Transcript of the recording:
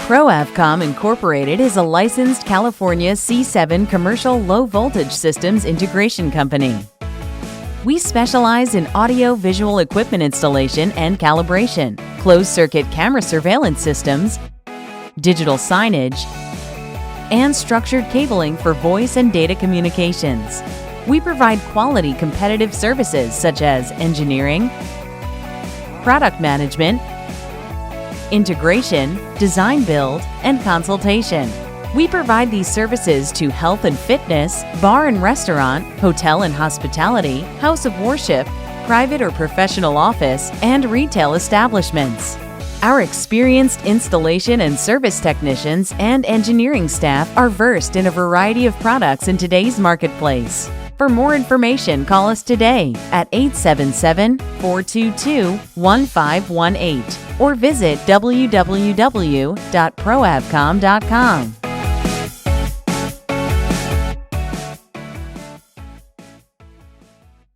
ProAvcom Incorporated is a licensed California C7 commercial low-voltage systems integration company. We specialize in audio-visual equipment installation and calibration, closed-circuit camera surveillance systems, digital signage, and structured cabling for voice and data communications. We provide quality competitive services such as engineering, product management, integration, design build, and consultation. We provide these services to health and fitness, bar and restaurant, hotel and hospitality, house of worship, private or professional office, and retail establishments. Our experienced installation and service technicians and engineering staff are versed in a variety of products in today's marketplace. For more information, call us today at 877-422-1518 or visit www.proavcom.com.